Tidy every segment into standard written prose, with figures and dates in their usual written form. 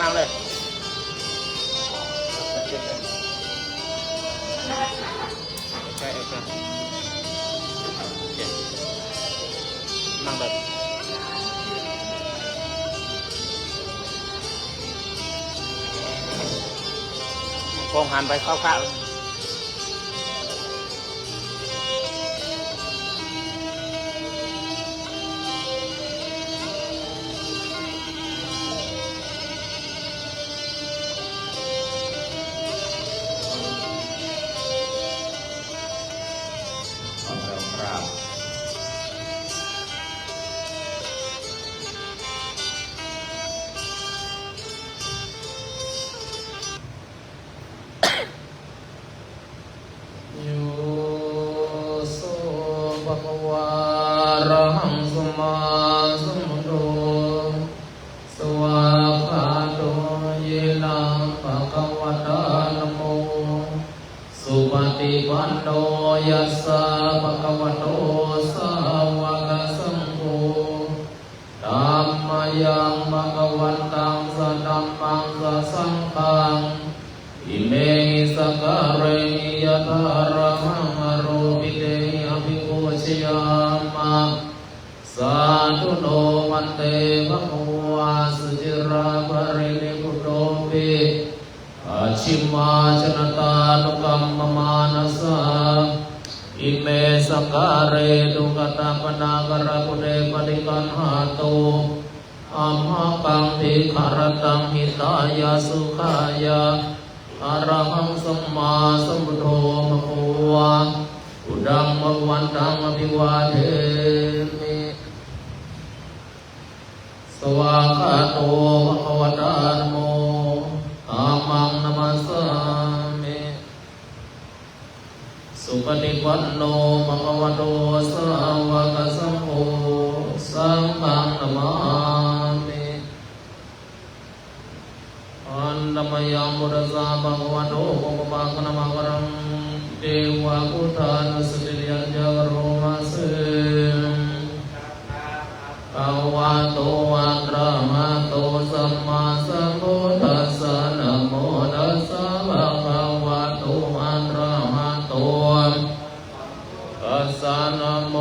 นั่งเลยใช่ใช่นั่งเลยโค้งหันไปเข้าข้าววันโนยัสสะภะคะวะโตสาวกสังโฆธัมมายังภะคะวันตังสะธัมมังสะสังฆังอิเมหิสกะเรหิยะถาระหังอโรปิเตหิอภิปูชยามะสาธุโนวันเตภะคะวะสุจิราภรินิพุตโตปิอาชิมาชนตานุกัมมมานัสสะอิเมสการเรตุกตาปนากรกุเรปฏิกันหาตุอัมหะกังทิขารตังหิตายาสุขายาอรหังสัมมาสัมพุทโธมะโควะอุดังมะวันตังอภิวาเทมิสวากขาโตภะคะวะตานะโมธัมมังนัมสสามิสุปฏิปันโนภะคะวะโตสาวกสังโฆสังฆังนะมามิอันตมยังมุตสะภะคะวะโตภะคะวะนะมะกรังเทวะพุทธานุสติยัญญะโรมาเสภะวะโตอะระหะโตสัมมาสัมพุทธัสสะนะโมตัสสะภะคะวะโตอะระหะโตตัสสะนะโม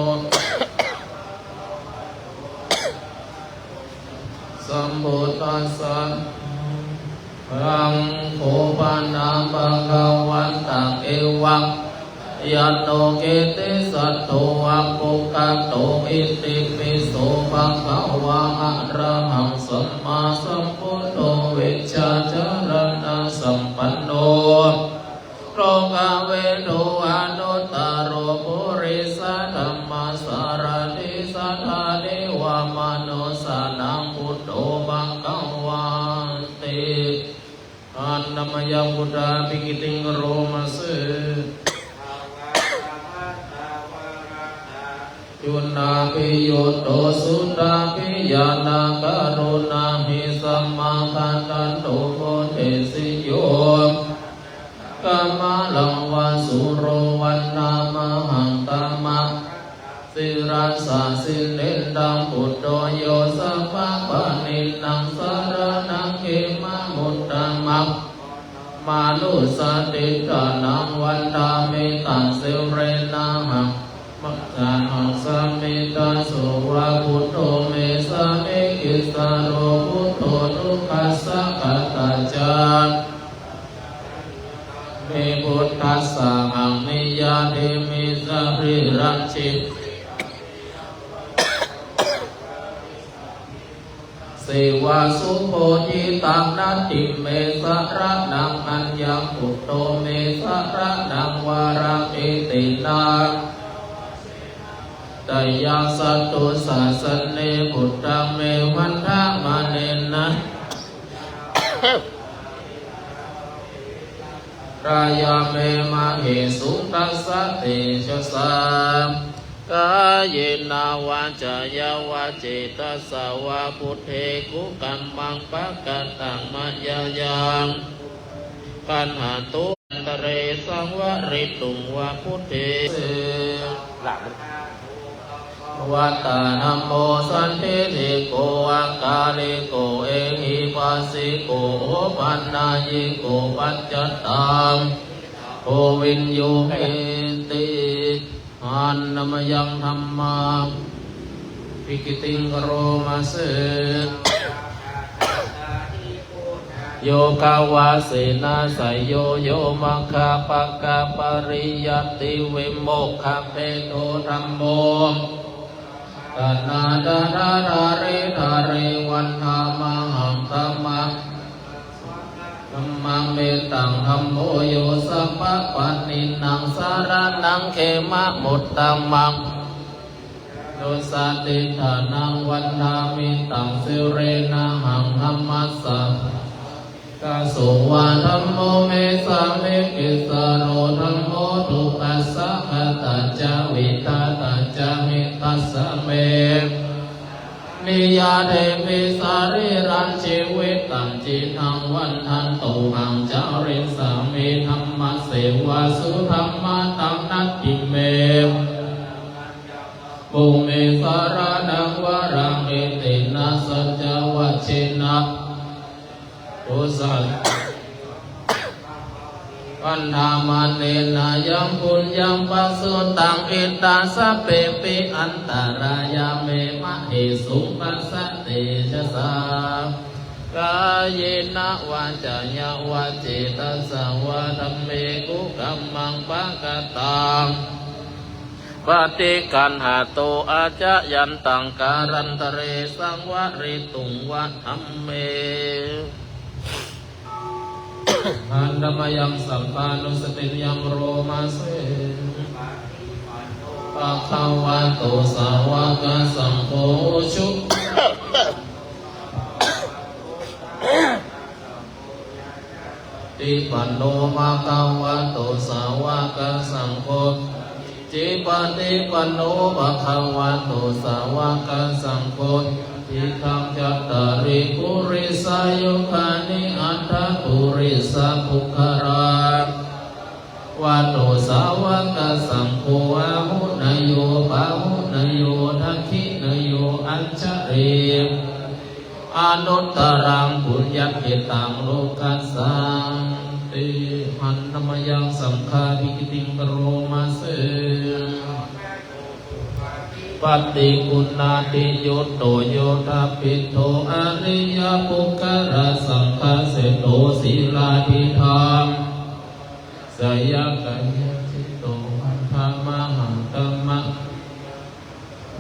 สัมพุทธัสสะภังโฆปานะภะคะวันตังเอวะยัตโตเกติสัตโตอะปุคคโตอิติปิโสภะคะวะอะระหังสัมมาสัมพุทโธวิชชาจารณะสัมปันโนโลกเวโทอนุตตโรปุริสธัมมาสารติสัทธาเทวมนุสานังพุทโธภะคะวันติอันนมยังพุทธาภิกิติงโรมะเสจุนาภิโยโตสุตาภิญาณกรุณาหิสัมมาคันตันโตโมเทสิโยกัมมาลังวาสุโรวันนามหังตัมมะสิรัสสะสิเลนดังพุทโธโยสัพพะปะนินังสารนังเขมะมุตตะมังมานุสติกานังวันตามิตังสิเรนังหังมัจจานังสัมมิตาสุวะพุทโธเมสะเมกิสาโรพุทโธทุกขัสสะกัตตาจาเมพุทธัสสะหังนิยาเทมิสัพพิรัชชิเสวาสุโภจิตังนัตติเมสะระนังอัญญังพุทโธเมสะระนังวารังเอตินังตยังสัตตุสัสสเนพุทธังเมวันทามะเนนะรายาเมมะเหสุตัสสะเตชะสามกายนาวาจายาวาเจตสาวาพุทเทกุกัมมังปะกันตังมัจยายังกันหาตุตเรสังวริตุงวาพุทเทหลัง วัตตานัมโมสันติติโกอังคาลิโกเอหิปัสสิโกโอปันนายิโกปัจจตังโอวินโยเมติอันนมยังธรรมังปิกิติงกโรมาเสโยกาวาเสนาสยโยโยมังคาปะกะปริยัติวิโมกขเปโตธัมโมตนาดาดาดาเรดาเรวันธามังหังธัมมังธัมมังเมตังธัมโมโยสัพพะปันนินังสารนังเขมะมุตตัมมังโดสัตติฐานังวันธามิตังสิเรนะหังธัมมัสสะกาสุวาธัมโมเมสามิกิสโรธัมโมทุปัสสะขตัจจวิตาตัจจมิตัสสะเมนิยาเทมิสาริรันชีวิตังจิตังวันทันตุหังจาริสามิธรรมเสวาสุธรรมตังนัตติเมปุเมสารานังวารังเอตินาสัจจวัชชินะโอสัตวันธามันเนนายังปุญญังปัสสุตังอิตาสเปปิอันตารายาเมมะหิสุปัสสติชะสากายนะวาจายะวาจิตัสสะวะธัมเมกุกัมมังปะกะตังปฏิกันหาโตอาจะยันตังการันตเรสังวะริตุงวะธัมเมอันดมยังสัมปานุสติยังโรมาเสปะคะวะโตสาวกสังโฆชุติปันโนภะคะวะโตสาวกสังโฆจิปฏิปันโนภะคะวะโตสาวกสังโฆทิทังจัตตาริปุริสายุคานิอัตถปุริสภุคาราวัตโตสาวกสังโฆอาหุนโยปาหุนโยทักขินโยอัจฉริอนุตตรังปุญญกิตังโลกัสสังติหันนมยังสังฆาภิกิติงกโรมาเสปฏิกุณาติโยโตโยธาปิโตอริยปุคคารสังฆเสโตศีลาภิธรรมสยกัญญจิตโตธรรมหังธัมมะ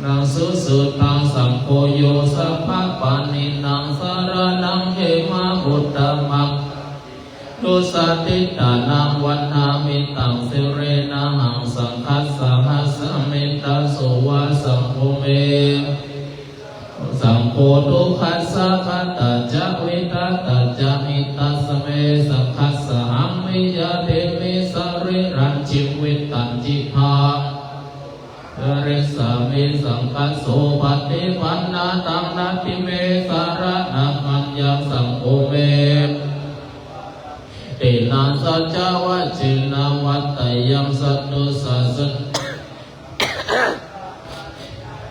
นังสุสุตังสังโฆโยสัพพะปานินังสารนังเขมะบุตตมังตุสัตติตานังวันธามิตังสิเรนะหังสังคัสสะหัสสะเมตตาโสวะสังโฆเมสังโฆทุกขัสสะขัตตาจะวิตาตาจะมิตัสสะเมสังคัสสะหัมมิยะเทมิสริรันจิวิตันจิภาริสามิสังคัสโสปฏิปันนาตังนัตติเมสารนังมัญญังสังโฆเมตินาสัจจวัชชินาวัตตยังสัตตุสัสสะ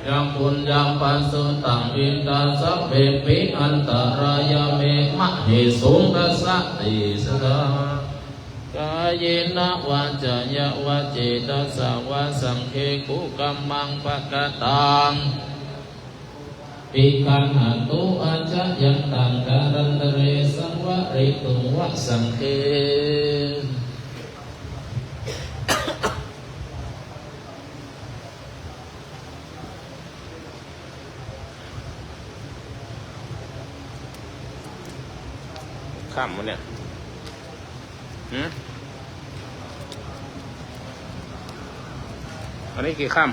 ยังปุญญังปัสสุตังอิตาสัพเพปิอันตรายาเมมะหิสุงกัสสติสกากายนะวาจายะวาจิตัสสะวะสังเคกุกัมมังปะกะตังปิกันหาตุอาจายันตังการันตเรสังวะริตุงวะสังเคข้ามมันเนี่ยอันนี้กี่ข้าม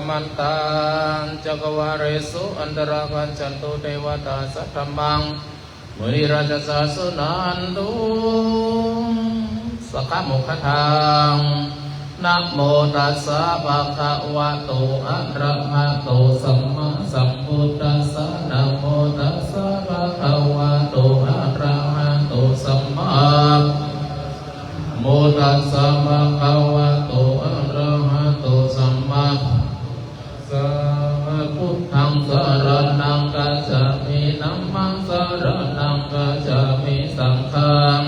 มันตังจักวาเรสุอันตราคันจันตุเทวตาสัทธมังมุนิราชสาสุนันตุสกมุขทังนะโมตัสสะภะคะวะโตอะระหะโตสัมมาสัมพุทธัสสะนะโมตัสสะภะคะวะโตอะระหะโตสัมมาโมตัสสะภะคะวะโตอะระหะโตสัมมาสัมพุทธังสรณังกัจฉามิธัมมังสรณังกัจฉามิสังฆัง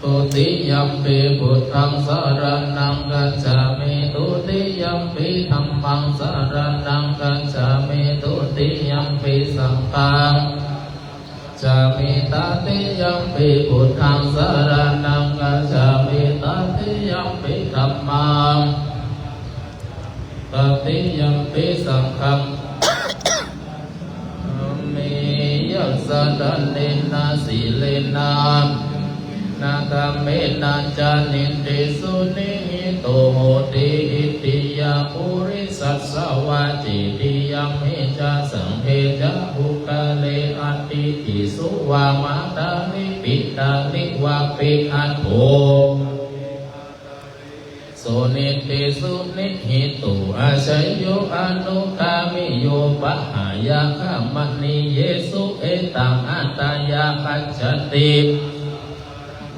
ตุติยัมปิพุทธังสรณังกัจฉามิตุติยัมปิธัมมังสรณังกัจฉามิตุติยัมปิสังฆังจามิตติยัมปิพุทธังสรณังกัจฉามิตติยัมปิธัมมังตติยัมปิสังฆังมิยัสสะดันเนนะสีเลนะนาคาเมนะจานิติสุนิโตโหติอิติยาปุริสัสสวาจิติยัมเมจาสังเทจะบุคเลอติติสุวามาตานิปิตานิวาปิอัตโธโสนิติสุนิหิตุอาชัยโยอนุกามิโยปะหายาคามณีเยสุเอตังอัตตายาปัจจติ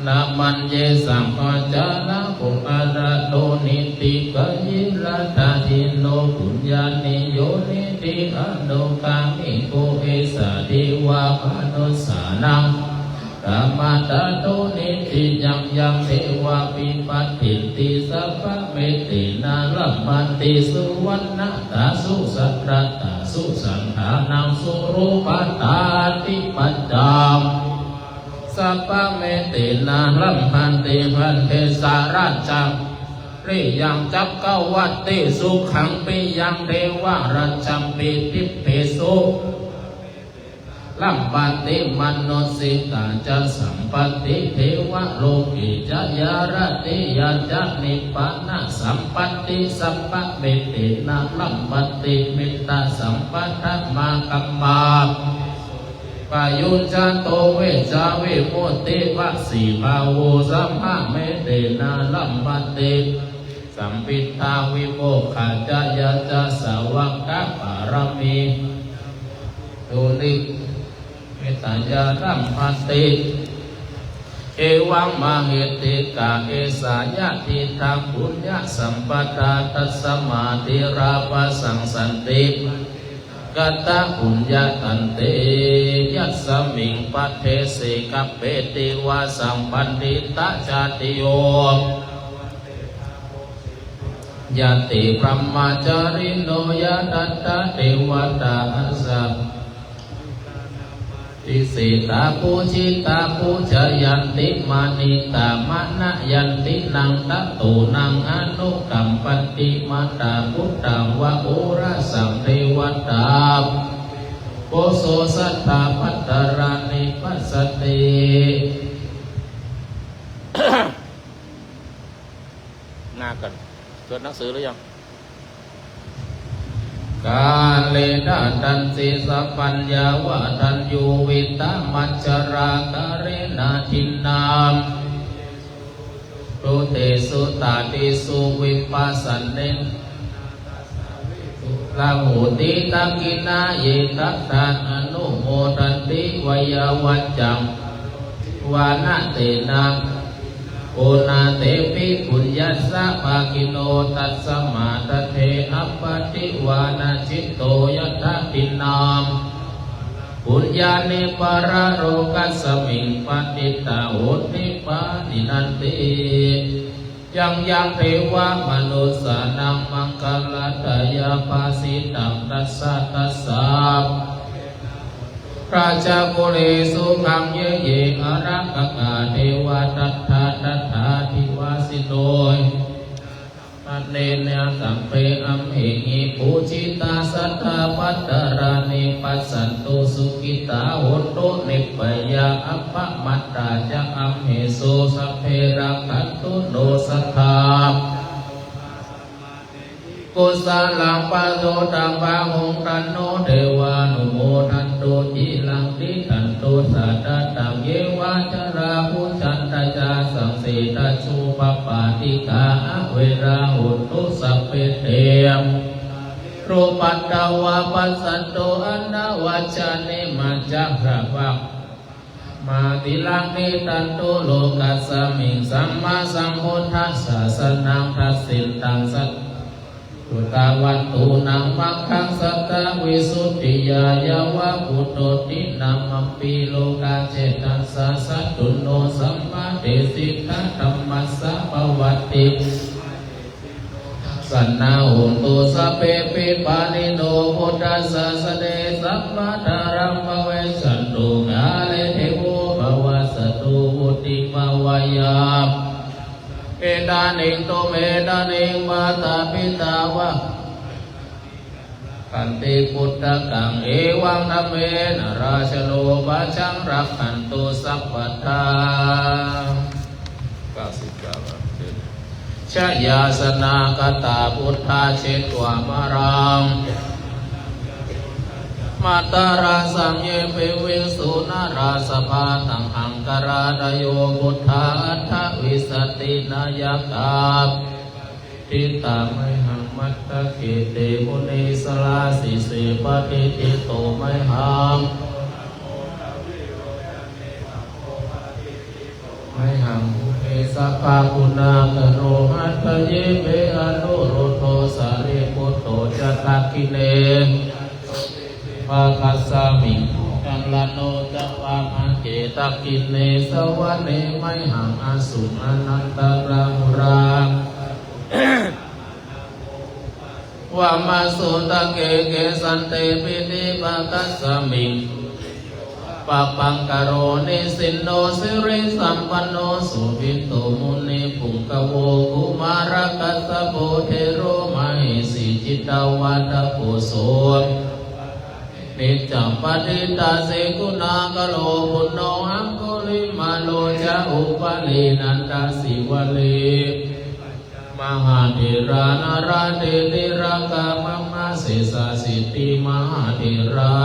นามันเยสัมปัจจานะปุอาระโตนิติกยิรัตถิโนปุญญานิโยนิติอนุกามิโกเอสะเทวะมนุสานังกามาตโตนิติยังยังเทวะปิปัตติติสัพพะเมตินาลัมมันติสุวรรณตาสุสัตระตาสุสังขานังสุรูปตาติปัจจามสัพพะเมตินาลัมพันติพันเทสาราจังริยังจับกวัตติสุขังปิยังเทวะรัจจัมปิติเพสุลัมปันติมนุสิตาจะสัมปันติเทวะโลกิจะยารติยาจะนิพพานะสัมปันติสัพพะเมตินาลัมปันติมิตาสัมปันธมากัมมาปายุจจันโตเวจาเวโมติวะสีภาโวสัมภะเมเตนะลัมปันติสัมปิตาวิโมกขาจายาจะสาวกะปารมีตุลิเมตยาลัมปันติเอวังมหิติกาเอสายะทิทังปุญญสัมปทาตัสสมาธิราปสังสันติกัตตะปุญญาตันเตยัสสมิงปัตเทสิกัปเปติวาสัมปันติตะจติโยยติพรหมจาริโนยตัตตะเทวตาสัพติสิตาปูจิตาปูชยันติมานิตามะนะยันตินังตะตุนังอนุกัมปันติมาตาพุทธังวะโอระสังเทวตาโปโสสัทธาปัตตารานิปัสสติหน้ากันจดหนังสือหรือยังกาเลนะตันสิสัพพัญญาวะตัญญูวิตามัจจรากาเรนะทินนามตุเตสุตาติสุวิปัสสเนลาหูติตังกินาเยตัสสะอนุโมทันติวยวัจจังวานะเตนะโอนาเตปิปุญญาสะภาคิโนตัสสมาตเทอัปปติวานาจิตโตยัตถตินามปุญญาเนปารโรกัสสมิงปฏิตาโหติปานินันติยังยังเทวมนุสานังมังคลตายาภาสิตังตัสสะตัสสะราชาปุริสุขังเยเยอรักกาเทวตัทธาตัทธาทิวาสิโนยปันเนเนสัมเปอัมเหหิปูจิตาสัทธาปัตตารานิปัสสันตุสุขิตาโหตุนิปยาอัปปะมัตตาจะอัมเหโสสัพเพรักขันตุโนสัทธา กุศลังปัสโสตังปะหงตันโนเทวานุโมทันโตจิลังติทันโตสัตตังเยวาจาราภูชันตจาสังสีตัสุปปาติกาเวราหุตุสัพเพเตมรูปัตตวะปัสสันโตอันนวัจจานิมัจจาระวังมาติลังนิตันโตโลกัสสมิงสัมมาสัมพุทธัสสะสนังทัสสิตังสัตตุตาวันตุนังมังคังสัตตวิสุทธิยายาวะพุทโธตินัมมัมปีโลกาเจตัสสะสัตตุโนสัมมาเดสิกะธัมมัสสะปวัตติสันนาหุนตุสเปปิปานิโนพุทธัสสะสเดสัพพะทารังภเวสันตุกาเลเทโวภวสตุวุติภวยาเอตานิโตเมตานิมาตาปิตาวะกันติพุทธกังเอวังธัมเมนราชโลภะชังรักขันตุสัพพทาชยาสนากตาพุทธาเชตวามรังมาตาราสังเยเปวิสุนาราสภาตังหังกราดโยพุทธาอัฏฐวิสตินายกาทิตาไมหังมัตตะเกเตมุนีสลาสิเสปฏิทิโตไมหังไมหังสัพพะคุณากโรหัตถเยเมอนุรุโทสารีปุตโตจัตตักขิเนภาคัสสามิกัลลโนจัปปะมะเกตักขิเนสวะเนไมหังอสุมานันตรามุรา วามาสุตะเกเกสันเตปิติปะคัสสามิปะปังกโรนิสินโนสิริสัมปันโนสุภิโตมุนีปุงกโวกุมารกัสสะโพเทโรมหิสิจิตตวัตโกโสนิจจัมปฏิตาเสกุณากโลบุญโนอังคุลิมาโลจะอุปลีนันตาสิวลีมหาเถรานาราเตติรากามมะเสสาสิติมหาเถรา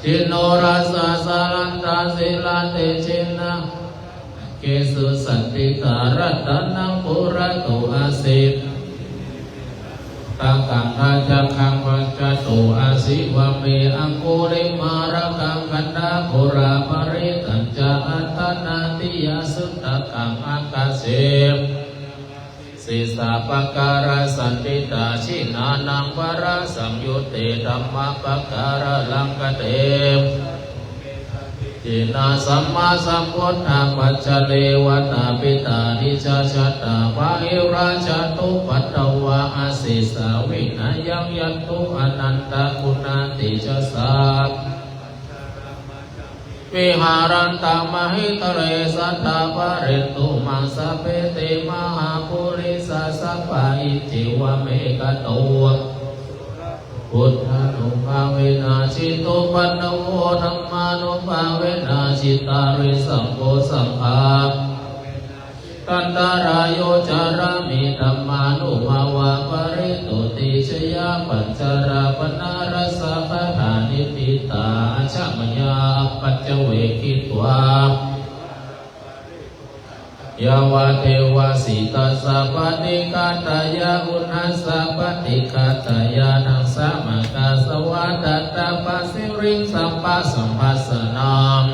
จิโนรัสสะสารันตาสิลาเตชินะเกสุสันติการัตนังปุระโตอาสิตังกังคาจักขังวัจจโตอาสิวะเมอังคุลิมาระกังกันดาโคราปริตัญจอัตตนาติยสุตตะกังอากาเสสิสาปการะสันติตาชินานังวราสังยุตเตธัมมะปการะลังกเตจินาสัมมาสัมพุทธะปัจจเลวตาปิตานิจชัตตาวะเอราชตุปัตตวะอาศิสาวินายังยันตุอนันตคุณาติจสาวิหารันตามหิตเรสัทธาปะเรตุมังสะเปเตมหาปุริสสัพพะอิจิวะเมกะโตพุทธานุภาเวนะชิโตปันโนธัมมานุภาเวนะชิตาริสัมโพสัมภาตันตารายโยจารามิธัมมานุภาวะปริตุติชยาปัญจราปนารสะปะทานิปิตาชะมยาปัจจเวกิตวายาวะเทวะสิตัสสะปฏิกาตายาอุณัสสะปฏิกาตายานังสัมมกาสวะตัตตะปัสสิริงสัมปัสสัมภัสสนาม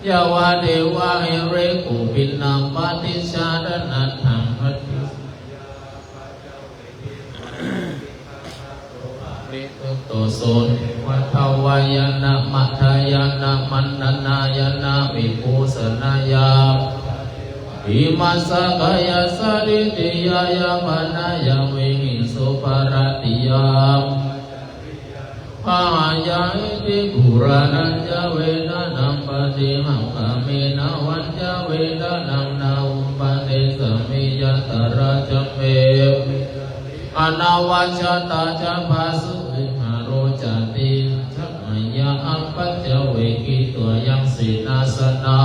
ยาวะเทวะหิเรกุปินังปฏิชาดนัตถังปฏิริตุโตโสนวัฏวายนะมัทายนะมันนานายนะวิภูสนายาอิมัสสะกายสาริติยายาปนายาเวหิสุปารติยาพายาอิติปุรานัญจเวนะนังปฏิหังคาเมนะวันจเวนะนังนาอุปเนสมิยตระจเมอนาวาชตาจภาสุวิหารโรจติชัมยาอัปปัจจเวกิตัวยังสีนาสนา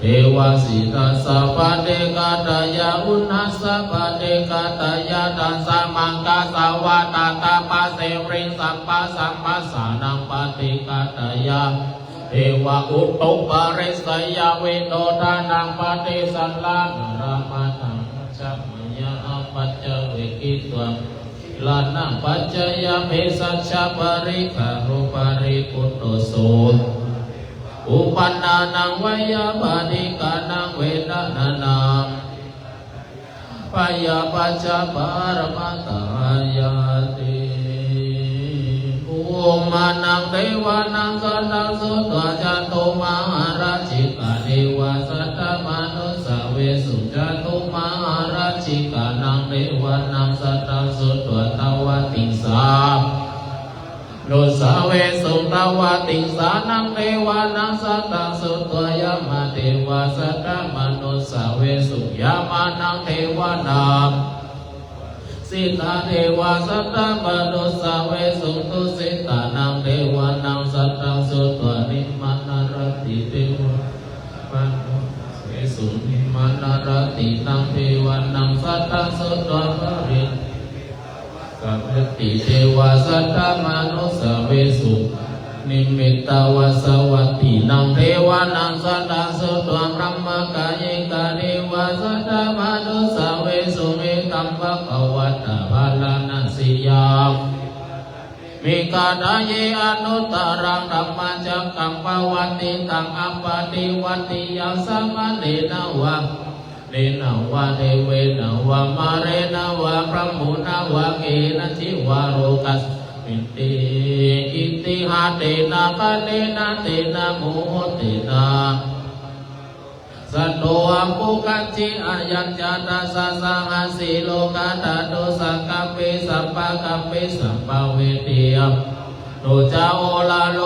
เอ วสิตัสสะปะเดกาตายาอุณหัสสะปะเดกาตายาตัสสะมังกาสาวาตาตาปะเสริสัมปัสสัมปัสสานังปะเดกาตายาเอวะอุตตุปะริสยาเวโตทานังปะเตสัลลานะรามาทังชัพมยะปัจจเวกิตวะลานังปัจจยาเมสัจฉปริคารุปาริปุตโตโสอุปันนานังวยาปาดิกานังเวทนานังปยาปัจจปารมัตตายาติอุมานังเทวานังสัตตสุตวะจันโตมหาราชิกาเทวาสัตตมนุสาเวสุจันโตมหาราชิกานังเทวานังสัตตสุตวะทวติสาโนสาเวสุตวะติสานังเทวานังสัตตสุตวะยามะเทวาสัตตมนุสาเวสุยามานังเทวานังสิทธาเทวาสัตตมนุสาเวสุตุสิตานังเทวานังสัตตสุตวะนิมานารติเทวาปันเวสุนิมานารตินังเทวานังสัตตสุตวะปริกัปติเทวาสัตตมนุสาเวสุนิมิตาวาสวัตถินังเทวานังสัตตสุตวะพรหมกายกาเทวาสัตตมนุสาเวสุเมตัมภะคะวัตตะภาลานัสสิยามิกาดาเยอนุตตรังธัมมัญจักขังปวัตติตังอัปปติวัตติยังสัมมาเนนะวะเนนะวะเทเวนะวะมาเรนะวะพระมุนะวะเกนะจิวาโรกัสมิติอิติหะเตนะคะเนนะเตนะโมเตนะสัตโตอัมปุกัจจิอายัญจานาสัสสะหัสสิโลกาตาโตสังกัปเปสัมปะกัปเปสัมปะเวทียมโนจาโอลาโล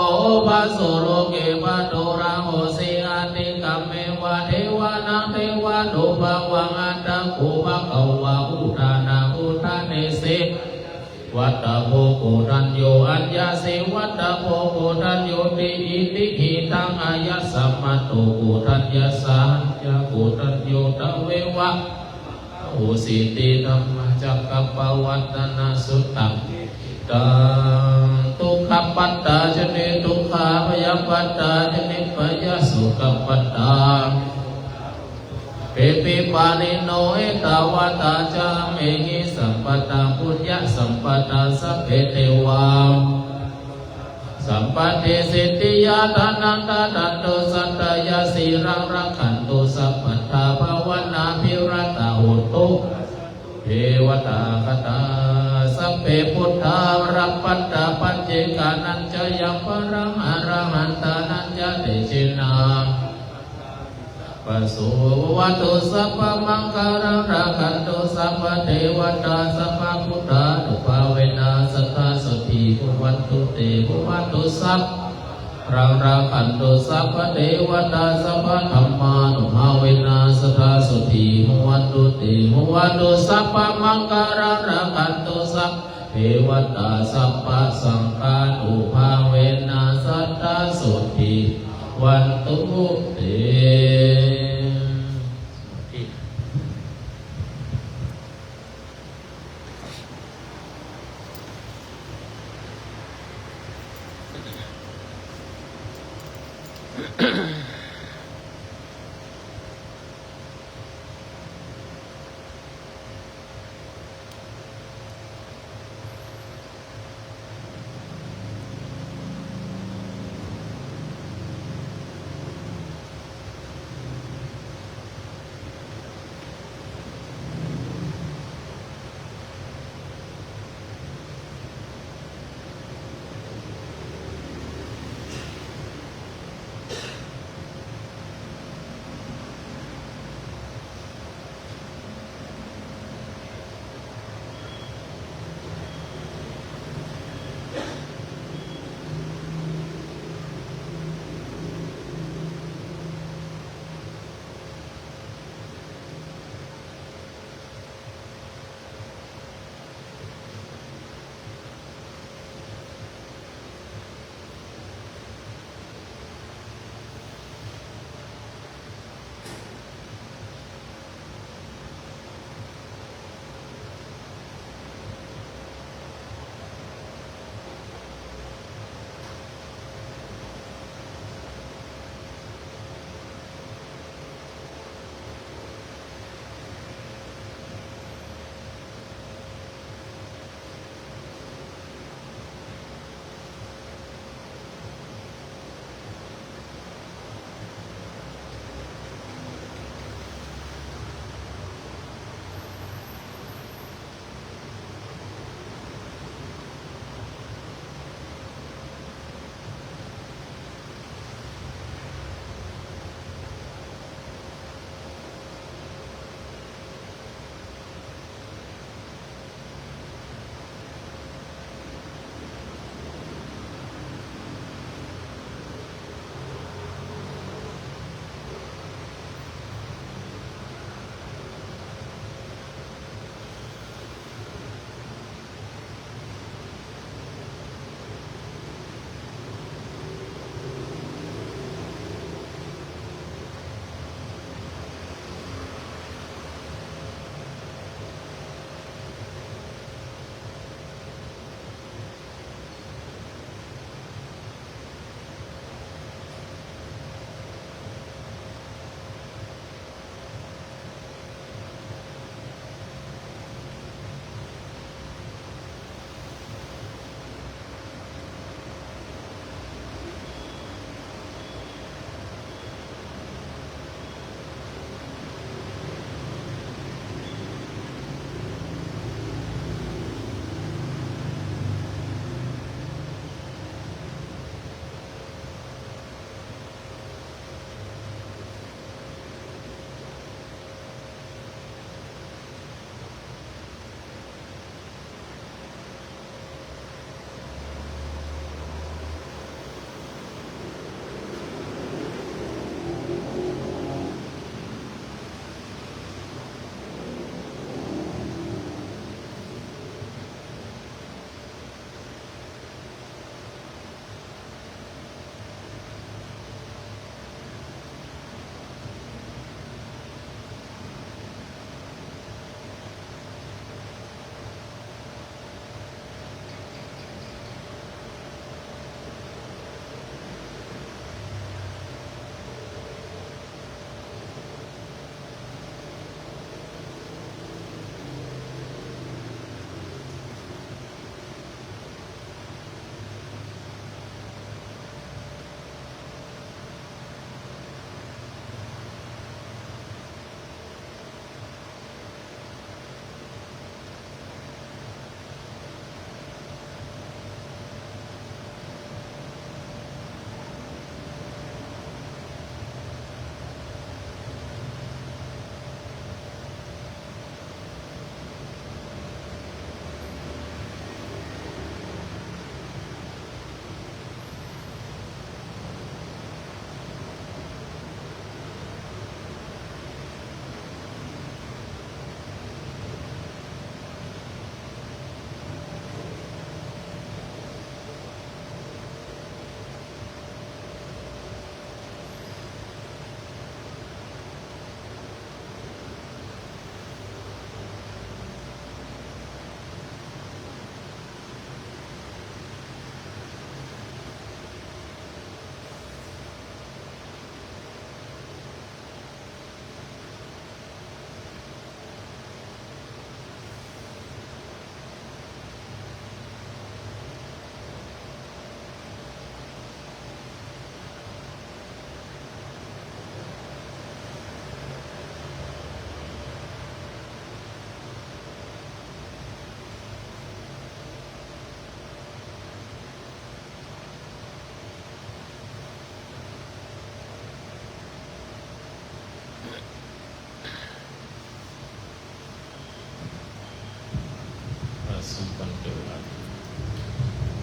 ภะโสโลเกภะโตระโหสิอาติกัมเมวะเทวานังเทวานุภะวังอัตตะโกภะคะวะอุทานาอุทาเนสิวัตตะโพโกตัญโยอัญญาสิวัตตะโพโกตัญโยติอิติหิตังอายัสสัมมาโตโกตัญญาสัญญาโกตัญโยตะเววะโอสิติธัมมจักกัปปวัตตนาสุตตังตังทุกขปัตตาจเนทุกขาพยาปัตตาจเนพยาสุขปัตตาเปปิปานิโนเอตาวาตาจาเมหิสัมปตาปุญญสัมปตาสัพเพเทวาสัมปติสิทธิยาทานันตาตันโตสัตตยาสีรังรักขันโตสัพพัทธาภาวนาภิรัตตาหุตุเทวตาคตาสัพเพพุทธารัปปัตตาปัจเจกานัญจยัมปะรังอรหันตานัญจเตชินาปัสสุวัตุสัพพมังคารังราคันตุสัพพเทวตาสัพพพุทธานุภาเวนะสัทธาสติภวันตุเตภวันตุสัพรังราคันตุสัพพเทวตาสัพพธัมมานุภาเวนะสัทธาสติภวันตุเตภวันตุสัพพมังคารังราคันตุสัพเทวตาสัพพสังฆานุภาเวนะสัทธาสติวันตุเต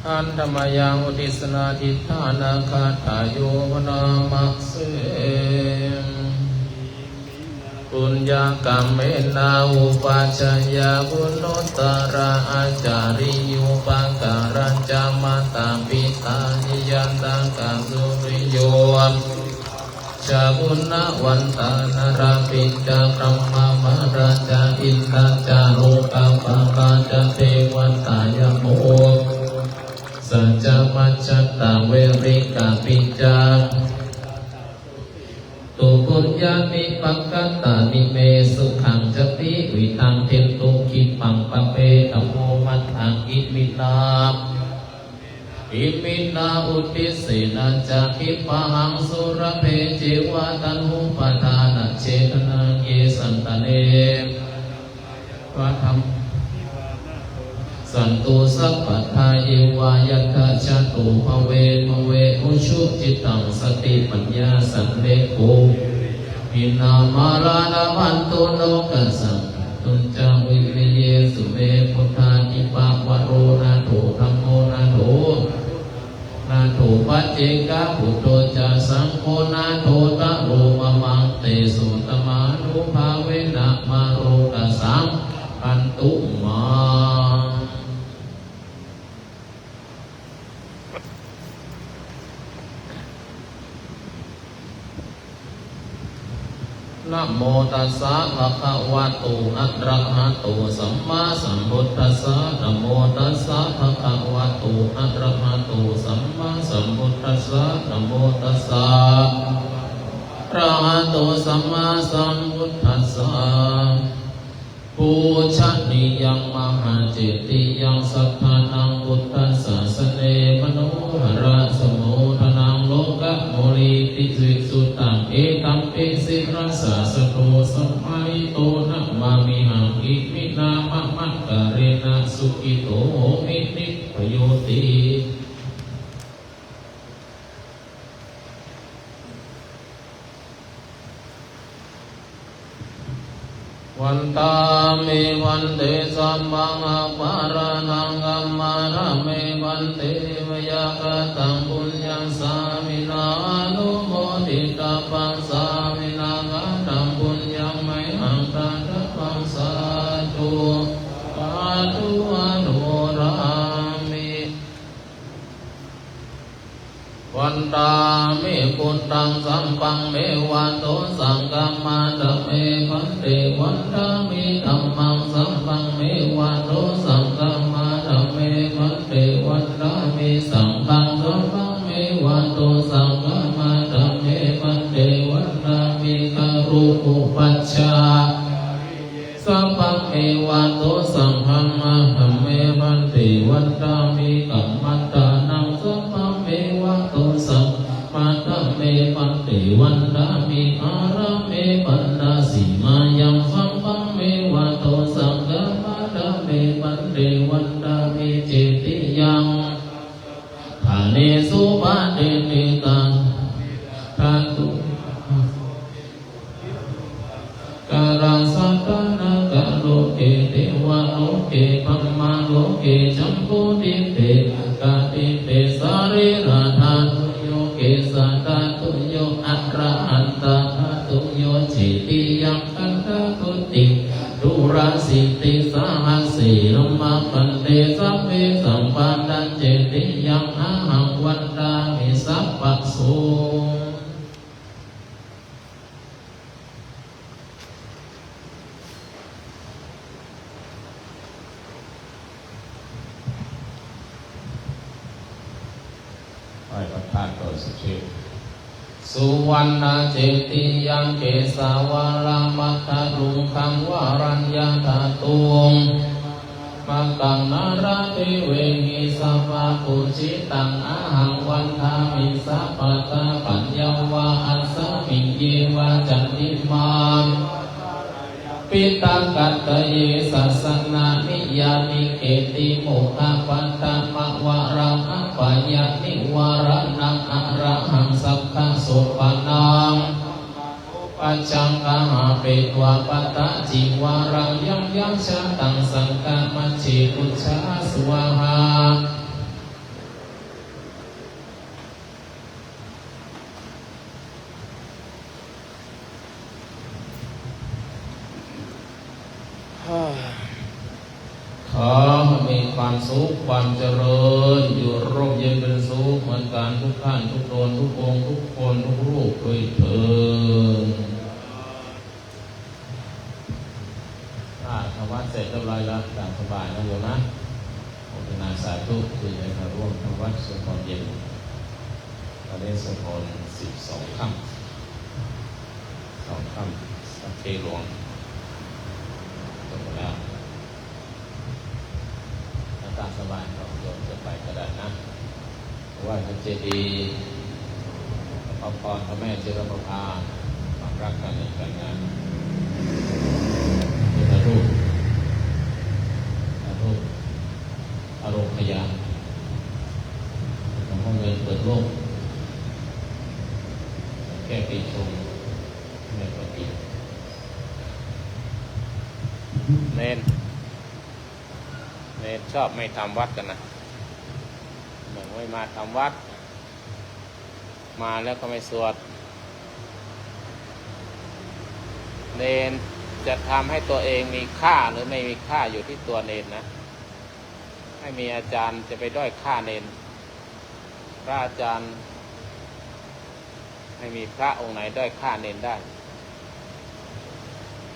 อันธรรมยังอุติสนาทิฏฐานาคาถาโยมนามัสเสปุญญากรรมเมนาอุปัชฌายาบุญโนตระอาจาริยุปการัญจามาตาปิตานิยันตังกังสุริโยชาบุญนาวันตานราปิจาพรหมมาราจาอินทาจารุกัมปะราจาเทวันตายโมสัจจมัจจตาเวริกาปิจาตุปุญญามิปักกัตตานิเมสุขังจติวิตังเทนตุขิปังปะเปตโมมัตถังอิมินาอุติสินาจักขิปะหังสุรเพเจวะตันหุปทานะเจตนาเยสันตเนวะธรรมสันตุสัพพทาเยวายัตถะจตุภเวมเวอุชุจิตังสติปัญญาสันเลโกหินามารานามันตุโลกัสสังตุนจาวิริเยสุเมพุทธานิปะวโรนาโถธัมโมนาโถปัจเจกะพุทโธจาสังโฆนาโถตะโรมะมังเตสุตมานุภาเวนะมาโรกัสสังอันตุมานะโมตัสสะภะคะวะโตอะระหะโตสัมมาสัมพุทธัสสะนะโมตัสสะภะคะวะโตอะระหะโตสัมมาสัมพุทธัสสะนะโมตัสสะอะระหะโตสัมมาสัมพุทธัสสะปูชนียังมหาเจติยังสัทธานังพุทธศาสเนมโนหระสมุทนังโลกะโมลิติวิสุตตังเอตัมปิสิรัสสะสโตสัมมาอิโตนะมามิหังอิมินามะมัคคาเรนะสุขิโตโหมินิปโยติวันตามิวันเตสัมมังอปารานังกัมมาระเมวันเตวยากตังปุญญังสามินานุโมทิตาปังสามินากตังปุญญังไมหังตาตะปังสาธุปาตุอนุรามิวันตามิปุตตังสัมปังเมวันโตสังกัมมาตะเมวันเตวันตามิธัมมังสัมปังเมวันโตสังกัมมาตะเมวันเตวันตามิสังฆังสัมปังเมวันโตสังกัมมาตะเมวันเตวันตามิคารุอุปัชฌาสัมปังเมวันโตสังฆังมหะเมวันเตวันตามิกัมมันตานังสัมปังเมวันโตสังมาตะเมวันเตวันตามิอาระเมปันดาสีมายังสัมปังเมวันโตสังฆมาตะเมวันเตวันตามิเจติยังทาเนสุปะเดติตังทาตุการังสัตตนะกะโลเกเทวะโลเกปัมมาโลเกจัมพูติเตกะติเตสาริราธาตุโยเกสัตตุโยอะระหันตาตุโยเจติยังคันตะตุติดุราสิติสาหัสสีลมะปันเตสัพเพสัมปันตันเจติยังอะหังวันตามิสัพพะโสสุวรรณเจติยังเกสาวาลามัทธรุงคังวารัญญาธาตุงมังกังนาราติเวหิสัพพะปุจิตังอาหังวันทามิสัพพะตาปัญญาวาอัสสมิเยวาจันติมาปิตังกัตตเยสัสสนานิยานิเกติโมฆะปัตตะมะวะรังอัปปายะนิวาระนังอะระหังสัพพะโสปะนังปัจจังกะหาเปตวะปัตตะจิวารังยังยังชะตังสังฆะมัจฉิอุชฌาสวะหา อให้มีความสุขความเจริญอยู่ร่มเย็นเป็นสุขเหมือนกันทุกท่านทุกตนทุกองค์ทุกคนทุกรูปด้วยเถิดทำวัดเสร็จเรียบร้อยแล้วตามสบายนะโยมนะขอบคุณสาธุที่ได้มาร่วมทำวัดสวดมนต์เย็นเราได้สวดมนต์12 ค่ำ2 ค่ำสักเทหลวงจบแล้วถ้าตามสบายเราโยมจะไปก็ได้นะไหว้พระเจดีย์ขอพรพระแม่เจริญประภาความรักกันในการงานเป็นรูปอารมณ์พยานหลวงพ่อเงินเปิดโลกแก้ปีชงในปฏิเน้นชอบไม่ทำวัดกันนะเหมือนไม่มาทำวัดมาแล้วก็ไม่สวดเนนจะทำให้ตัวเองมีค่าหรือไม่มีค่าอยู่ที่ตัวเนนนะไม่มีอาจารย์จะไปด้อยค่าเนนพระอาจารย์ไม่มีพระองค์ไหนด้อยค่าเนนได้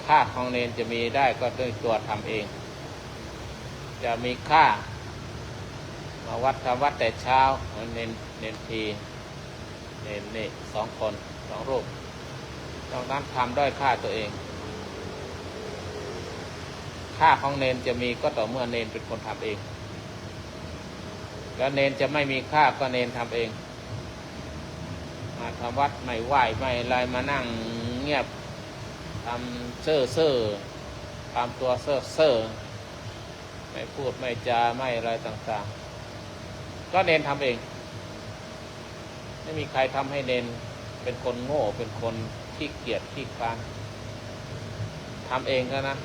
ค่าของเนนจะมีได้ก็ด้วยตัวทำเองจะมีค่ามาวัดทำวัดแต่เช้าเนนทีเนนนี่2 คน 2 รูปตรงนั้นทำด้อยค่าตัวเองค่าของเนนจะมีก็ต่อเมื่อเนนเป็นคนทำเองแล้วเนนจะไม่มีค่าก็เนนทำเองมาทำวัดไม่ไหว้ไม่อะไรมานั่งเงียบทำเซ่อทำตัวเซ่อไม่พูดไม่จาไม่อะไรต่างๆก็เนนทำเองไม่มีใครทำให้เนนเป็นคนโง่เป็นคนขี้เกียจขี้คร้านทำเองเท่านั้น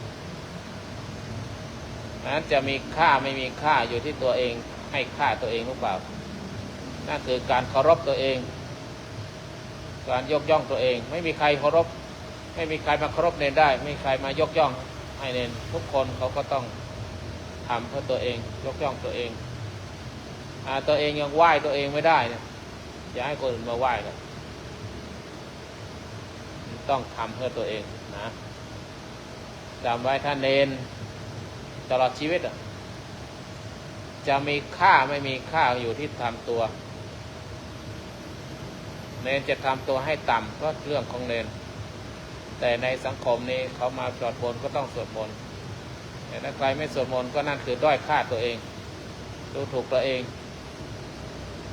นั้นจะมีค่าไม่มีค่าอยู่ที่ตัวเองให้ค่าตัวเองหรือเปล่านั่นคือการเคารพตัวเองการยกย่องตัวเองไม่มีใครเคารพไม่มีใครมาเคารพเนนได้ไม่มีใครมายกย่องให้เนนทุกคนเขาก็ต้องทำเพื่อตัวเองยกย่องตัวเองตัวเองยังไหว้ตัวเองไม่ได้เนี่ยอย่าให้คนอื่นมาไหว้เลยต้องทำเพื่อตัวเองนะจำไว้ถ้าเนนตลอดชีวิตจะมีค่าไม่มีค่าอยู่ที่ทำตัวเนนจะทำตัวให้ต่ำก็เรื่องของเนนแต่ในสังคมนี้เขามาสวดมนต์ก็ต้องสวดมนต์แต่ถ้าใครไม่สวดมนต์ก็นั่นคือด้อยค่าตัวเองดูถูกตัวเอง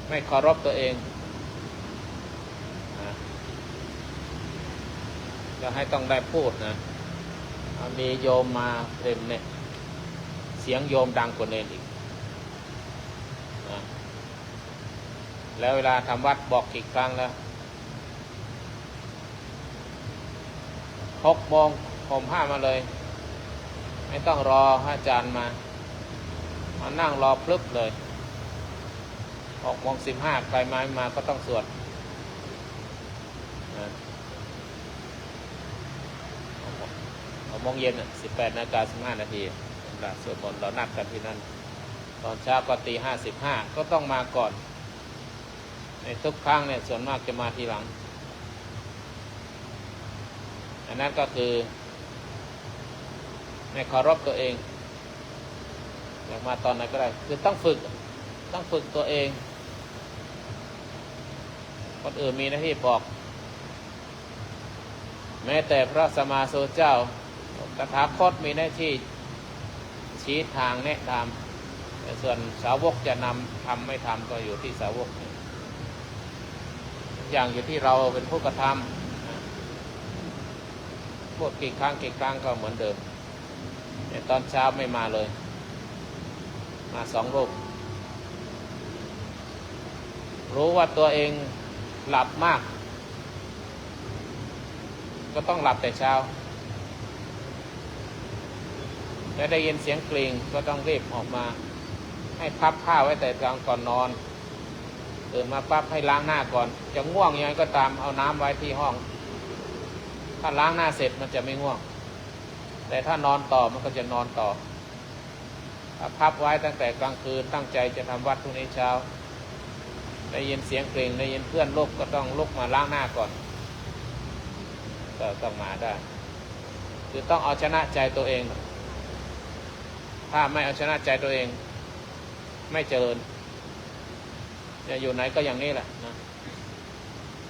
ไม่เคารพตัวเองจะให้ต้องได้พูดนะมีโยมมาเต็มเนี่ยเสียงโยมดังกว่าเนนอีกนะแล้วเวลาทำวัดบอกกี่ครั้งแล้ว6 โมงผม5มาเลยไม่ต้องรออาจารย์มานั่งรอพลึบเลย6 โมง 15ใครมาก็ต้องสวดนะ6 โมงเย็น18 นาฬิกา 15 นาทีสวดมนต์เรานัดกันที่นั่นตอนเช้าก็ตี55ก็ต้องมาก่อนในทุกครั้งเนี่ยส่วนมากจะมาทีหลังอันนั้นก็คือไม่เคารพตัวเองอยากมาตอนไหนก็ได้คือต้องฝึกตัวเองคนอื่นมีหน้าที่บอกแม้แต่พระสัมมาสัมพุทธเจ้าตถาคตมีหน้าที่ชี้ทางแนะนำแต่ส่วนสาวกจะนำทำไม่ทำก็อยู่ที่สาวกอย่างอยู่ที่เราเป็นผู้กระทำพูดกี่ครั้งก็เหมือนเดิมแต่ตอนเช้าไม่มาเลยมา2 รูปรู้ว่าตัวเองหลับมากก็ต้องหลับแต่เช้าและได้ยินเสียงกริ่งก็ต้องรีบออกมาให้พับผ้าไว้แต่กลางก่อนนอนตื่นมาปั๊บให้ล้างหน้าก่อนจะง่วงยังไงก็ตามเอาน้ำไว้ที่ห้องถ้าล้างหน้าเสร็จมันจะไม่ง่วงแต่ถ้านอนต่อมันก็จะนอนต่อ พับไว้ตั้งแต่กลางคืนตั้งใจจะทำวัดพรุ่งนี้เช้าได้ยินเสียงเพลงได้ยินเพื่อนลุกก็ต้องลุกมาล้างหน้าก่อนก็ต้องมาได้คือต้องเอาชนะใจตัวเองถ้าไม่เอาชนะใจตัวเองไม่เจริญจะอยู่ไหนก็อย่างนี้แหละนะ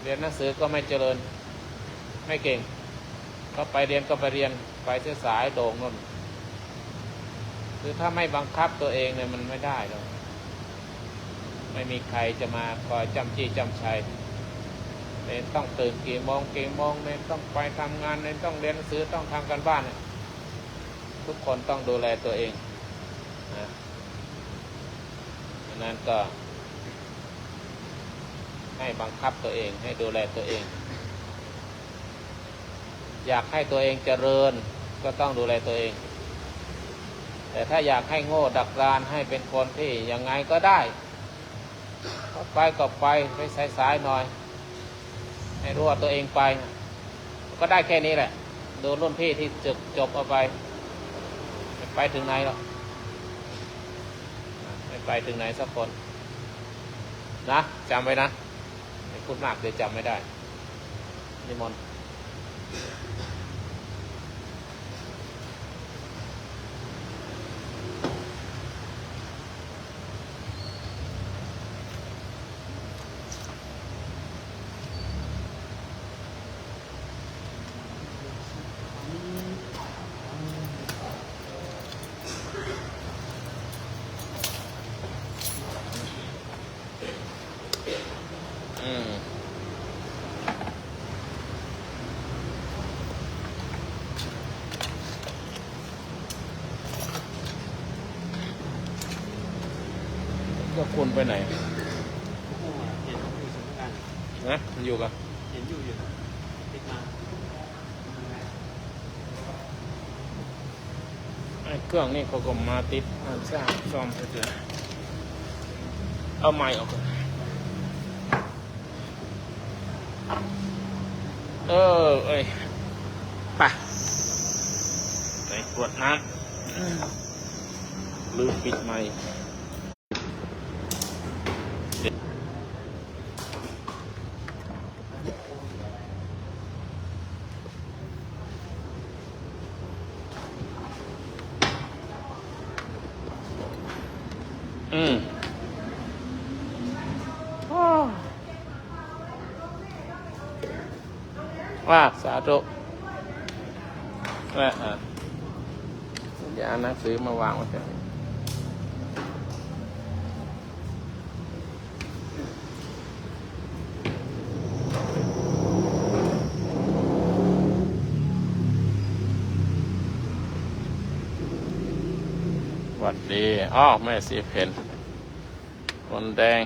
เรียนหนังสือก็ไม่เจริญไม่เก่งก็ไปเรียนก็ไปเรียนไปเส้นสายโด่งนั่นคือถ้าไม่บังคับตัวเองเนี่ยมันไม่ได้หรอกไม่มีใครจะมาคอยจำจี้จำชัยเน้นต้องตื่นกี่โมงเน้นต้องไปทำงานเน้นต้องเรียนหนังสือต้องทำการบ้านเนี่ยทุกคนต้องดูแลตัวเองนะดังนั้นก็ให้บังคับตัวเองให้ดูแลตัวเองอยากให้ตัวเองเจริญก็ต้องดูแลตัวเองแต่ถ้าอยากให้โง่ดักดานให้เป็นคนที่ยังไงก็ได้ไปก็ไปสายๆหน่อยให้รู้ว่าตัวเองไปก็ได้แค่นี้แหละดูรุ่นพี่ที่จบเอาไม่ไปถึงไหนหรอกไม่ไปถึงไหนสักคนนะจำไว้นะไม่พูดมากเดี๋ยวจำไม่ได้นิมนต์ก็คุณไปไหน เห็นอยู่สำนักงาน นะมันอยู่กับ เห็นอยู่ติดมา ไอ้เครื่องนี่เขาก็มาติดสร้างซ่อมไปเถอะเอาไม้ออกก่อนเอ้ยไปกรวดน้ำลืมปิดไม้ว่าสาธุอย่าเอาหนังสือมาวางไว้เถอะหวัดดีแม่สีเพนคนแดง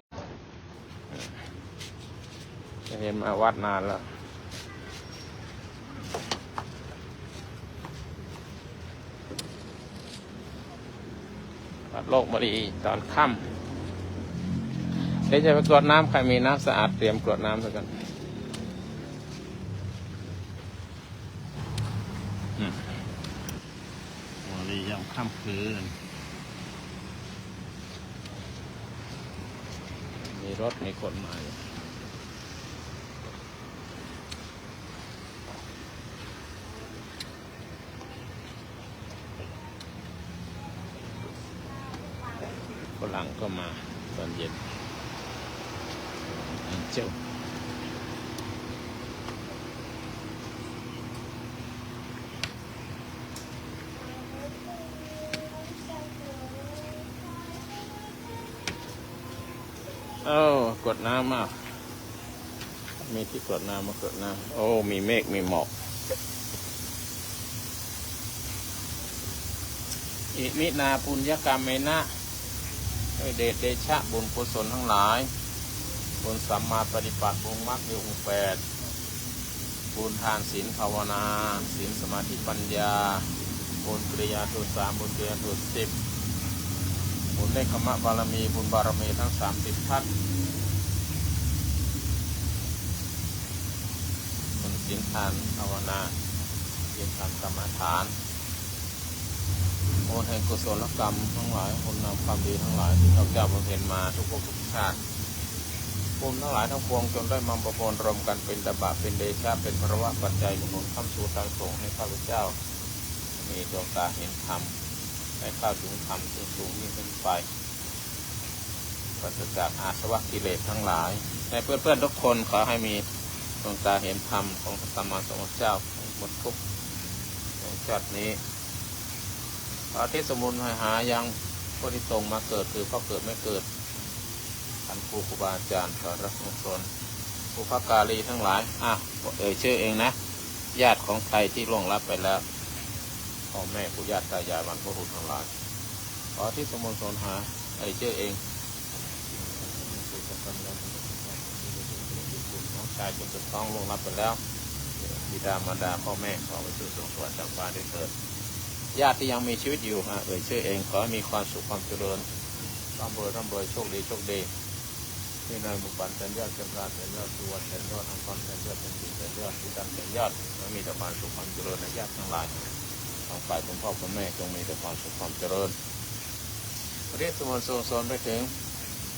เห็นมาวัดนานแล้ววัดโลกบรีตอนค่ำเดี๋ยวจะไปกรวดน้ำใครมีน้ำสะอาดเตรียมกรวดน้ำสักกันบรียามค่ำคืนมีรถมีคนมาอยู่ฝรั่งก็มาตอนเย็นเจ้ากดน้ำมามีที่กดน้ำมากดน้ำมีเมฆมีหมอกอิมินาปุญญกรรมเมนะด้วยเดชเดชะบุญกุศลทั้งหลายบุญสัมมาปฏิปัติบุญมรรคมีองค์8บุญทานศีลภาวนาศีลสมาธิปัญญาบุญกิริยาทุ3บุญกิริยาทุ10บุญได้ขมะบารมีบุญบารมีทั้ง30ทัศบุญศีลทานภาวนาศีลทานกรรมฐาน โอนแห่งกุศลกรรมทั้งหลายคุณนำความดีทั้งหลายที่ข้าพเจ้าบำเพ็ญมาทุกภพทุกชาติบุญทั้งหลายทั้งปวงจนได้มาประมวลรวมกันเป็นตบะเป็นเดชะเป็นพระวะปัจจัยหนุนข้ามสู่ทางสงฆ์ให้ข้าพเจ้ามีดวงตาเห็นธรรมได้เข้าถึงธรรมสูงยิ่งขึ้นไปปราศจากอาสวะกิเลสทั้งหลายในเพื่อนๆทุกคนขอให้มีดวงตาเห็นธรรมของพระสัมมาสัมพุทธเจ้าหมดทุกในชาตินี้พระที่สมุนหายังผู้ที่ตรงมาเกิดคือเขาเกิดไม่เกิดท่านครูบาอาจารย์สอนรักสนผู้พักกาลีทั้งหลายชื่อเองนะญาติของใครที่ล่วงลับไปแล้วพ่อแม่ปู่ย่าตายายบรรพบุรุษทั้งหลายขอที่สมุนหาชื่อเองน้องชายจนจะต้องล่วงลับไปแล้วบิดามารดาพ่อแม่ขอไปสู่สวรรค์จากฟ้าได้เกิดญาติที่ยังมีชีวิตอยู่ชื่อเองขอให้มีความสุขความเจริญร่ำรวยโชคดีที่นายบุปผาเป็นยอดเป็นราเป็นยอดสุวรรณเป็นยอดอังกรเป็นยอดเป็นสีเป็นยอดที่ดันเป็นยอดและมีแต่ความสุขความเจริญในญาติทั้งหลายทางฝ่ายคุณพ่อคุณแม่จงมีแต่ความสุขความเจริญประเทศสมนทรงสอนไปถึง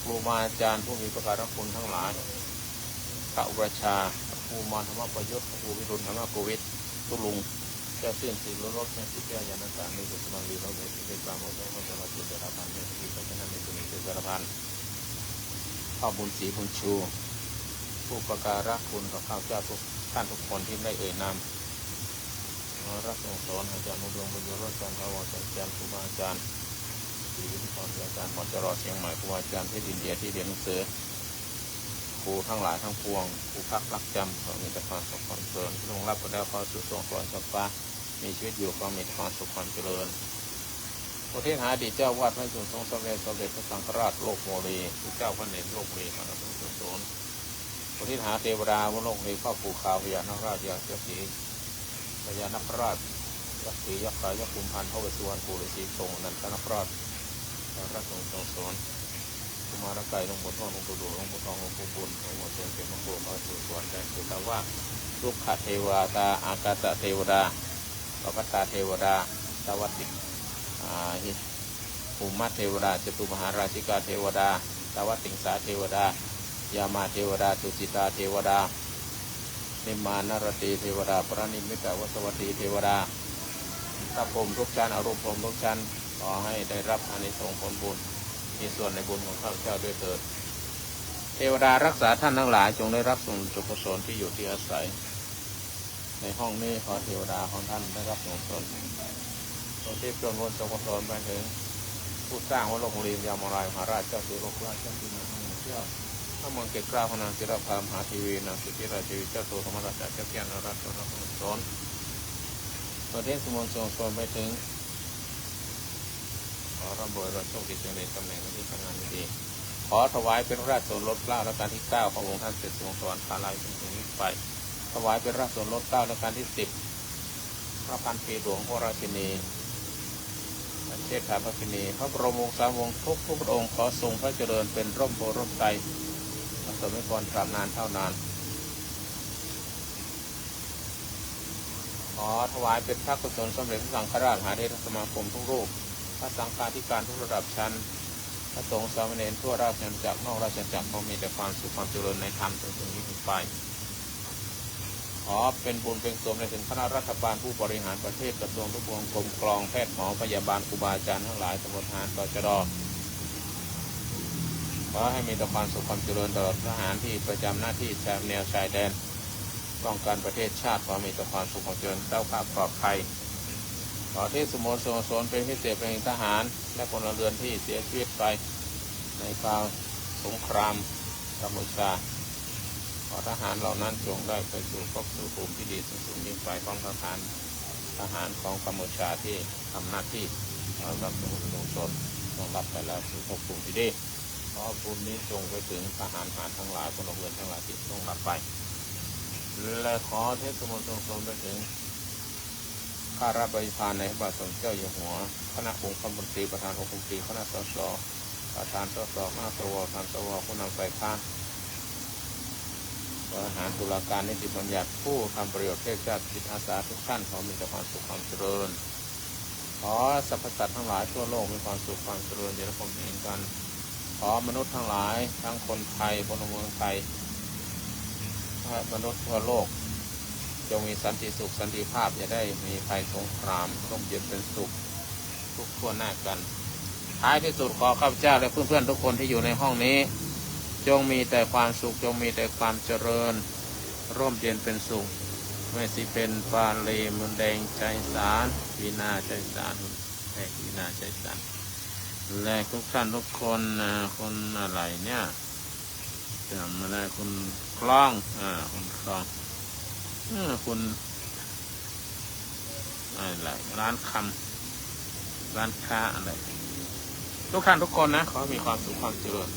ครูบาอาจารย์ผู้มีประการคุณทั้งหลายพระอุปชาครูมารธรรมประยุทธ์ครูวิรุณธรรมโกวิทตุลุงเจ้าสิ้นสีรถแม่สิแก้ยานาการในบุตรมังลีเราเลยที่เป็นความหมดแล้วก็จะมาจุดเดือดร้อนในที่ปัจจุบันในตัวนี้คือเดือดร้อนข้าบุญศรีบุญชูผู้ประการักคุณกับข้าวเจ้าทุกท่านทุกคนที่ได้เอ่ยนามรักส่งสอนอาจารย์มุดวงบุญยรสอาจารย์พระวรอาจารย์ครูบาอาจารย์ศรีวิทย์พรอาจารย์หมอจรเชียงใหม่ครูบาอาจารย์ที่ดินเดียที่เรียนหนังสือครูทั้งหลายทั้งปวงครูพักรักจำขอมีแต่ความสุขความเจริญลงรับไปแล้วขอสู่สวงสวรรค์สัพพะมีชีวิตอยู่ก็มีความสุขความเจริญประเทศหาดีเจ้าวาดพระสุทรงสมเด็จพระสังฆราชโลกโมลีผู้เจ้าพระเนตรโลกโมลีพระนครสุโสนประเทศหาเทวดาบนโลกนี้ข้าปู่ขาวพญานาคราชยาเจ้าสีพญานาคราชยักษ์สียักษ์กายยักษ์คุมพันธ์พระเวสสุวรรณปู่ฤาษีทรงนันทนาคราชพระทรงสอนกุมารไก่หลวงปู่ทองหลวงปู่ดูหลวงปู่ทองหลวงปู่บุญหลวงปู่เทียนเป็นหลวงปู่มาสู่สวรรค์แต่คือคำว่าลูกขเทวดาอากาศเทวดาปปัตตาเทวดาตวัติภูมิเทวดาจตุมหาราชิกาเทวดาตวัติงสาเทวดายามาเทวดาตุจิตาเทวดานิมานารตีเทวดาปรานิมิตวสวัสดีเทวดาถ้าผมทุกชั้นอารมณ์ผมทุกชั้นขอให้ได้รับอานิสงส์ผลบุญมีส่วนในบุญของข้าพเจ้าด้วยเถิดเทวดารักษาท่านทั้งหลายจงได้รับส่วนสุขสนที่อยู่ที่อาศัยในห้องนี้ขอเทวดาของท่านได้รับส่วนสนส่วนที่จงวนสุขสนไปถึงผู้สร้างวัดโลกรีมยามรายมหาราชเจ้าสุโรคราชเจ้าสุนทรเจ้าพระมงเกศกล้าพนางจิรพามหาทีวีนางสุธิราชีวีเจ้าโตธรรมราชเจ้าเกียรติราชเจ้าสมุทรสอนประเทศสมุทรสอนไปถึงขอร่ำรวยรวยโชคดีจงได้ตำแหน่งที่ทำงานดีขอถวายเป็นราชส่วนลดเกล้าและการที่9ขององค์ท่านเสด็จทรงสวรรคาลัยถึงตรงนี้ไปถวายเป็นราชส่วนลดเกล้าและการที่10พระพันปีหลวงพระราชินีเชษฐาภคินีพระบรมวงศาวงศ์ทุกพระองค์ขอทรงพระเจริญเป็นร่มโพร่มไทรประสบนิพนธ์ตราบนานเท่านานขอถวายเป็นพระกุศลสมเด็จพระสังฆราชมหาเถรสมาคมทุกรูปพระสังฆาธิการทุกระดับชั้นพระสงฆ์สามเณรทั่วราชอาณาจักรนอกราชอาณาจักรขอมีแต่ความสุขความเจริญในธรรมจนถึงยิ่งไปขอเป็นบุญเป็นกุศลในถึงคณะรัฐบาลผู้บริหารประเทศกระทรวงทุกวงกรมกรองแพทย์หมอพยาบาลครูบาอาจารย์ทั้งหลายตำรวจทหารตชด.ขอให้มีแต่ความสุขความเจริญตลอดทหารที่ประจำหน้าที่แนวชายแดนป้องกันประเทศชาติขอมีแต่ความสุขความเจริญแคล้วคลาดปลอดภัยขอที่สโมสรเป็นพิเศษเป็นทหารและพลเรือนที่เสียชีวิตไปในการสงครามกัมพูชาขอทหารเหล่านั้นจงได้ไปสู่ภพสู่ภูมิที่ดีสูงยิ่งไปของทหารของกัมพูชาที่ทำหน้าที่รับสมุนลงชนต้องรับไปแล้วสู่ภพภูมิที่ดีขอบุญนี้จงไปถึงทหารทั้งหลายพลเรือนทั้งหลายที่ต้องรับไปและขอเทศมนต์ทรงไปถึงข้าราชบริพารในพระบาทสมเด็จเจ้าอยู่หัวคณะองค์คมนตรีประธานองค์คมนตรีคณะสสประธานสสคณะสวประธานสวผู้นำฝ่ายค้านบริหารตุลาการนิติบัญญัติผู้ทำประโยชน์เพื่อชาติจิตอาสาทุกท่านขอมีแต่ความสุขความเจริญ ขอสรรพสัตว์ทั้งหลายทั่วโลกมีความสุขความเจริญเจริญพรเห็นกันขอมนุษย์ทั้งหลายทั้งคนไทยพลเมืองไทยและมนุษย์ทั่วโลกจงมีสันติสุขสันติภาพอย่าได้มีภัยสงครามร่มเย็นเป็นสุขทุกทั่วหน้ากันท้ายที่สุดขอข้าพเจ้าและเพื่อนๆทุกคนที่อยู่ในห้องนี้จงมีแต่ความสุขจงมีแต่ความเจริญร่มเย็นเป็นสุขไม่สิเป็นปานเลมุนแดงใจสารวินาใจสารแห่วินาใจสารและทุกท่านทุกคนคนอะไรเนี่ยจำไม่ได้คุณคล้องคุณคล้องคุณอะไรร้านคำร้านค้าอะไรทุกท่านทุกคนนะขอมีความสุขความเจริญ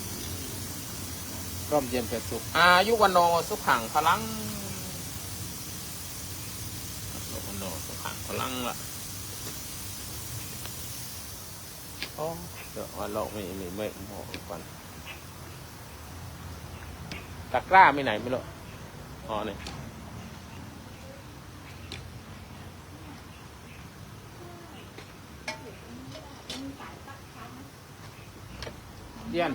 ร่มเย็นเป็นสุขอายุวันโนสุขังพลังวันโนสุขังพลังละโอ้เดี๋ยววันโลกไม่พอก่อนตะกร้าไม่ไหนไม่รู้อ๋อเนี่ยเยี่ยน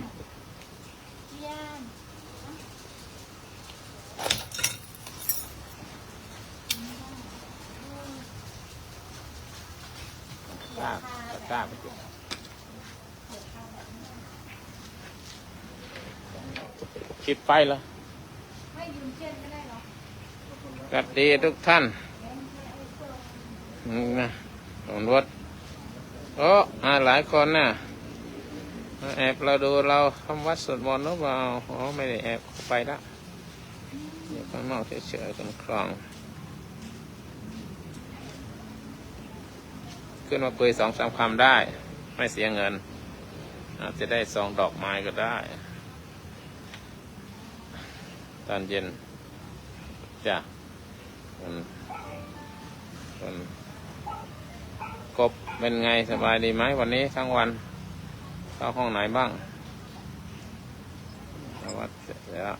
ตะกร้าไปจุดคิดไฟแล้วสวัสดีทุกท่านนะผมรถโอ้หลายคนน่ะแอบเราดูเราทำวัดสวดมนต์หรือเปล่าอ๋อไม่ได้แอบเข้าไปละอยู่ข้างนอกเฉยๆกันคลองขึ้นมาคุย2-3 คำได้ไม่เสียเงินอาจจะได้2 ดอกไม้ก็ได้ตอนเย็นจ้ะคนกบเป็นไงสบายดีไหมวันนี้ทั้งวันเข้าห้องไหนบ้างวัดเสร็จแล้ว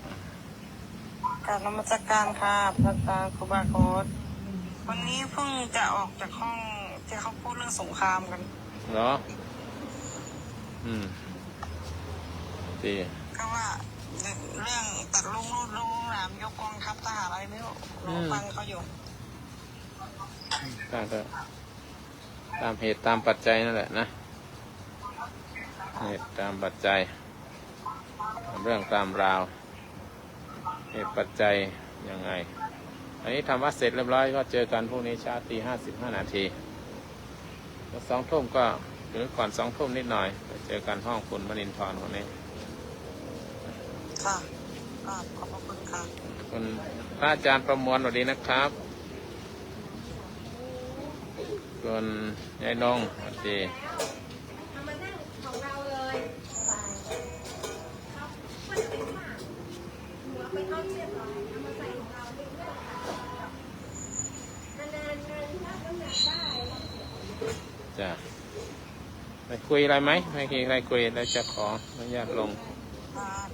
กราบนมัสการค่ะพระอาจารย์ครูบาโค้ดวันนี้เพิ่งจะออกจากห้องที่เขาพูดเรื่องสงครามกันเหรอดี ก็ว่าเรื่องตัดลุงรูดลุงหนามยกกองทัพทหารอะไรไม่รู้ฟังเขาอยู่ตามเหตุตามปัจจัยนั่นแหละนะเหตุตามปัจจัยเรื่องตามราวเหตุปัจจัยยังไงอันนี้ทำวัดเสร็จเรียบร้อยก็เจอกันพรุ่งนี้เช้าตี55 นาทีแล้ว2 ทุ่มก็หรือก่อน2 ทุ่มนิดหน่อยไปเจอกันห้องคุณมณินทร์คนนี้ค่ะขอบคุณค่ะคุณพระอาจารย์ประมวลสวัสดีนะครับคุณยายนงสวัสดีจ้ะไปคุยอะไรไหมไม่คุยอะไรคุยแล้วจะขออนุญาตลง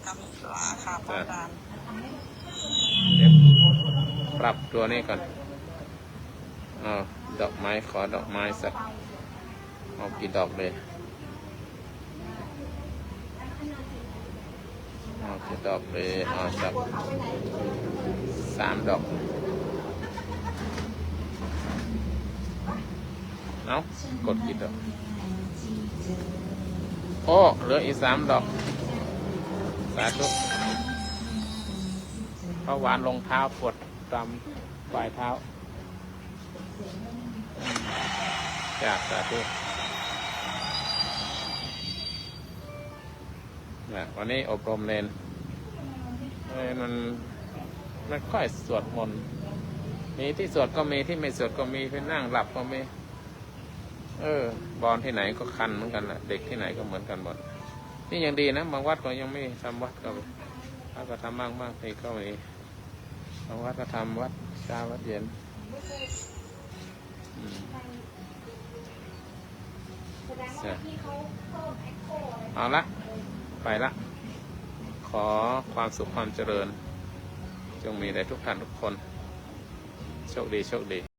กำลาค่ะพระอาจารย์เดี๋ยวปรับตัวนี้ก่อนดอกไม้ขอดอกไม้สักเอากี่ดอกเลยเอากี่ดอกเลยเอาสัก3 ดอกเอากดกี่ดอกโอ้เหลืออีก3 ดอกสาธุเพราะหวานลงเท้าปวดตามปลายเท้าจากสาธุวันนี้อบรมเนนมันไม่ค่อยสวดมนต์มีที่สวดก็มีที่ไม่สวดก็มีไปนั่งหลับก็มีบอลที่ไหนก็คันเหมือนกันแหละเด็กที่ไหนก็เหมือนกันหมดนี่ยังดีนะบางวัดก็ยังไม่ทำวัดก็ทำบ้างทีก็มีบางวัดก็ทำวัดเช้าวัดเย็นเอาละไปละขอความสุขความเจริญจงมีแด่ทุกท่านทุกคนโชคดี